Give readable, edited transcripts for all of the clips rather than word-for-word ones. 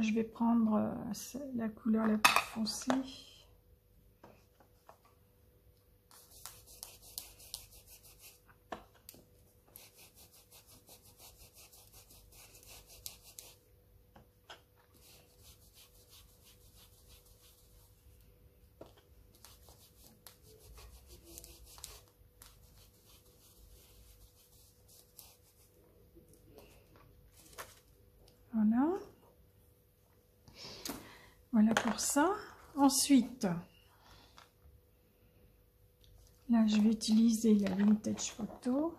Je vais prendre la couleur la plus foncée. Voilà. Voilà pour ça. Ensuite, là, je vais utiliser la Vintage Photo.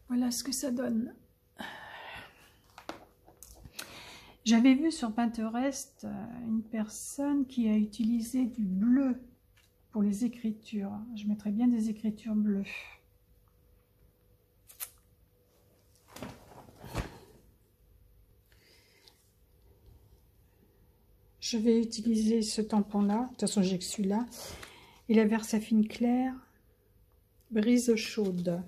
Voilà ce que ça donne. J'avais vu sur Pinterest une personne qui a utilisé du bleu pour les écritures. Je mettrais bien des écritures bleues. Je vais utiliser ce tampon-là. De toute façon, j'ai que celui-là. Et la Versafine claire, brise chaude.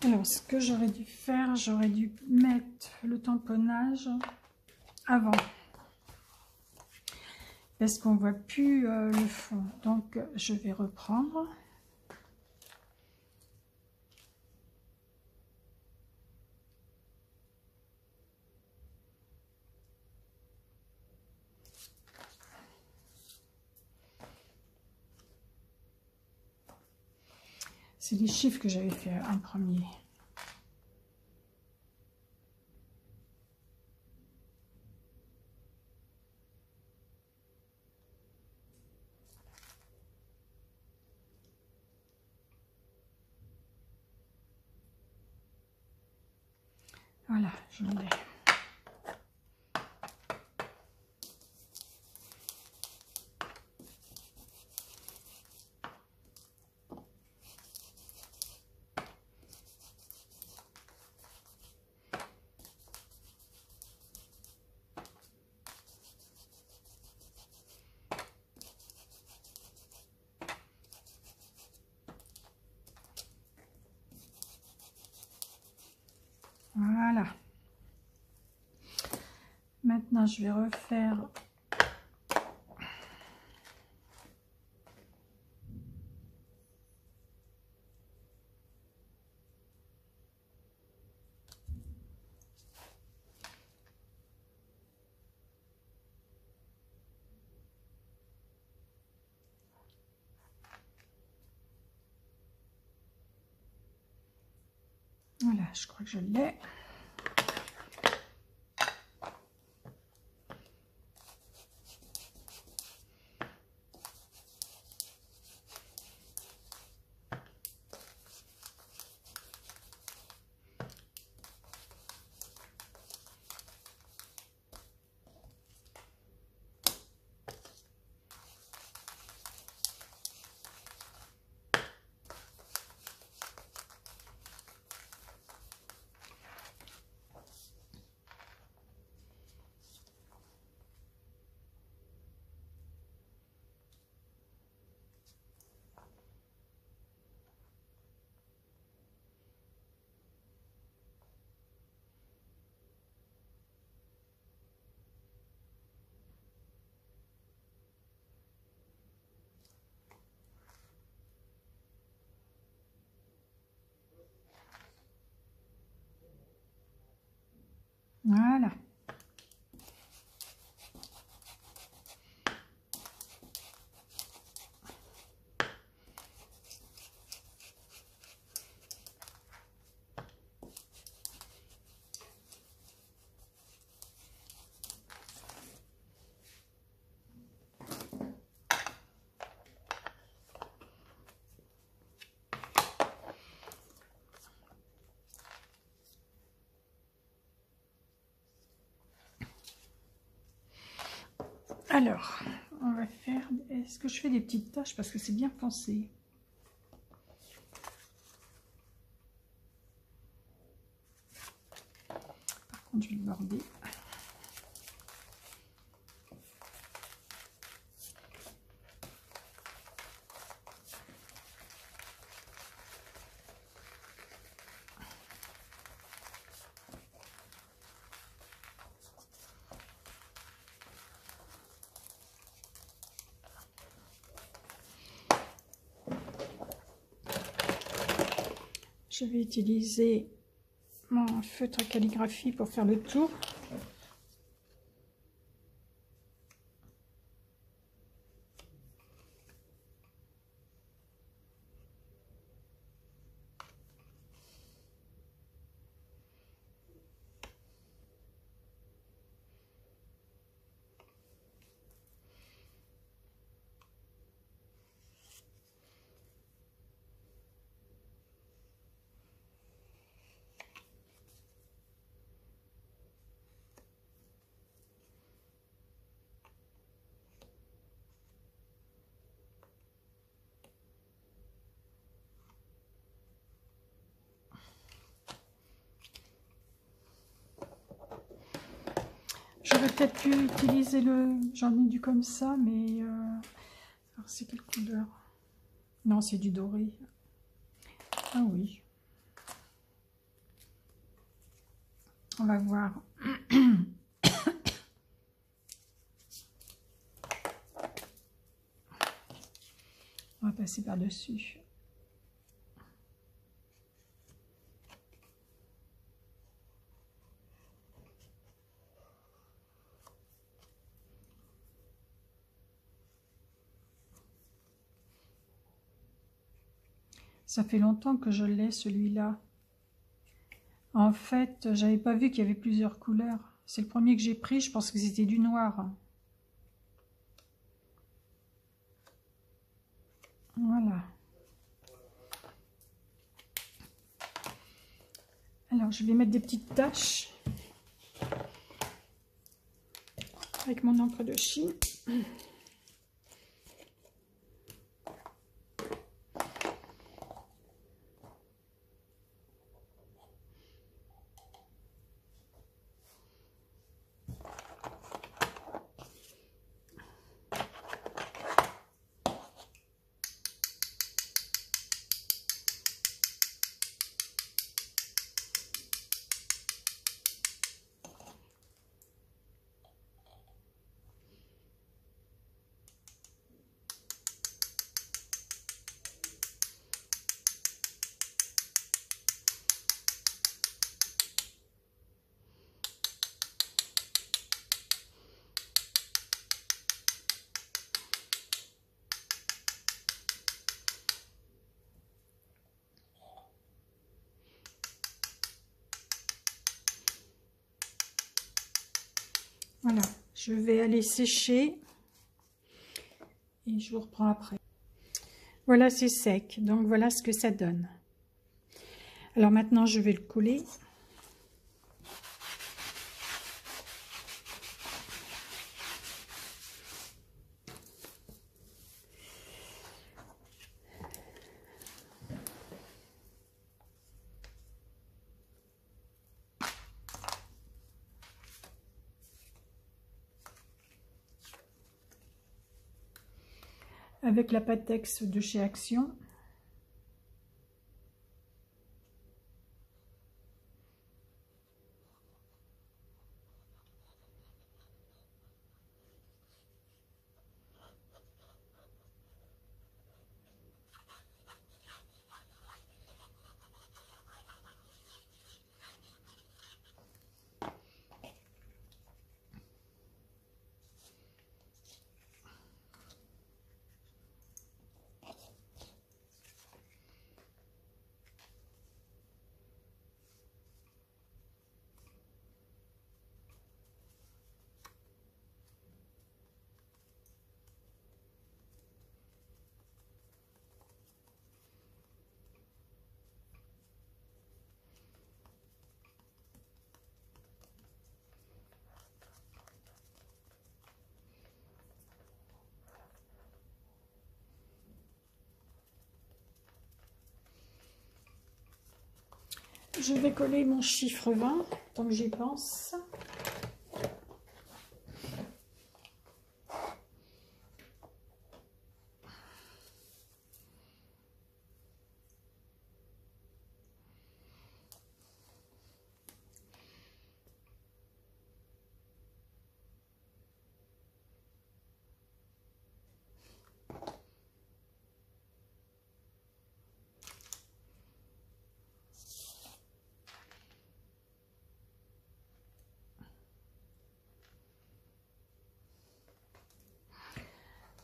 Alors, ce que j'aurais dû faire, j'aurais dû mettre le tamponnage avant. Parce qu'on ne voit plus le fond. Donc, je vais reprendre. C'est les chiffres que j'avais fait en premier. Voilà, je l'ai. Voilà. Maintenant, je vais refaire voilà, je crois que je l'ai. Voilà. Alors, on va faire... Est-ce que je fais des petites taches? Parce que c'est bien foncé. Par contre, je vais le border. Je vais utiliser mon feutre à calligraphie pour faire le tour. J'aurais peut-être pu utiliser le... J'en ai du comme ça, mais... Alors, c'est quelle couleur? Non, c'est du doré. Ah oui. On va voir. On va passer par-dessus. Ça fait longtemps que je l'ai, celui-là. En fait, j'avais pas vu qu'il y avait plusieurs couleurs. C'est le premier que j'ai pris, je pense que c'était du noir. Voilà. Alors, je vais mettre des petites taches avec mon encre de Chine. Voilà, je vais aller sécher et je vous reprends après. Voilà, c'est sec, donc voilà ce que ça donne. Alors maintenant, je vais le coller. Avec la Pattex de chez Action. Je vais coller mon chiffre 20, tant que j'y pense.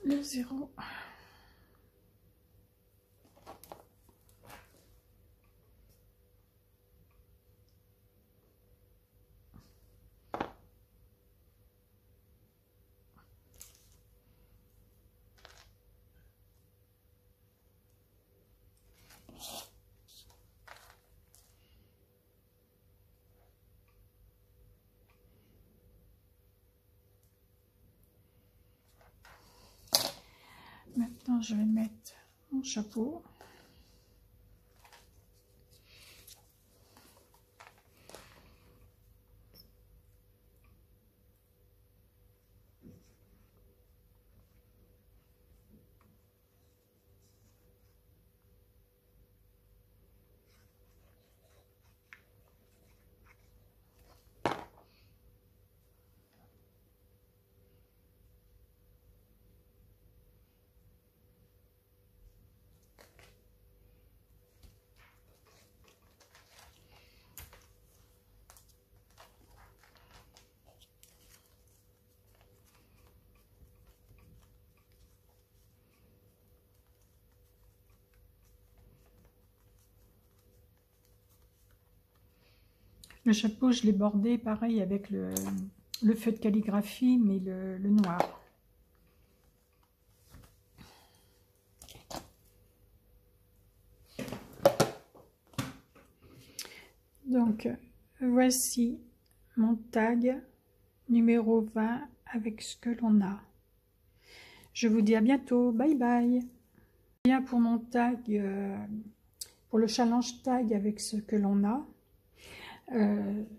Le 0. Maintenant, je vais mettre mon chapeau. Le chapeau, je l'ai bordé pareil avec le feu de calligraphie, mais le noir. Donc, voici mon tag numéro 20 avec ce que l'on a. Je vous dis à bientôt. Bye bye. Bien pour mon tag, pour le challenge tag avec ce que l'on a.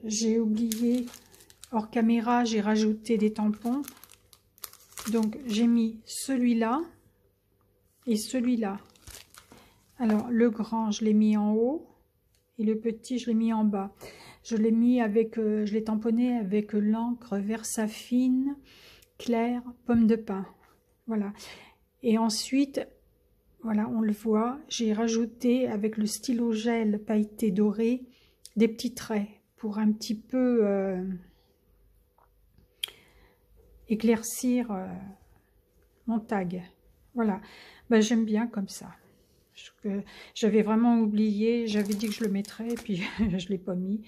J'ai oublié, hors caméra, j'ai rajouté des tampons. Donc, j'ai mis celui-là et celui-là. Alors, le grand, je l'ai mis en haut. Et le petit, je l'ai mis en bas. Je l'ai mis avec, je l'ai tamponné avec l'encre Versafine claire pomme de pin. Voilà. Et ensuite, voilà, on le voit, j'ai rajouté avec le stylo gel pailleté doré des petits traits pour un petit peu éclaircir mon tag. Voilà. Ben, j'aime bien comme ça. J'avais vraiment oublié, j'avais dit que je le mettrais, et puis je ne l'ai pas mis.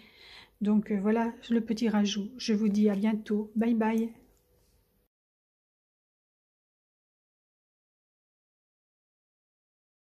Donc voilà le petit rajout. Je vous dis à bientôt. Bye bye.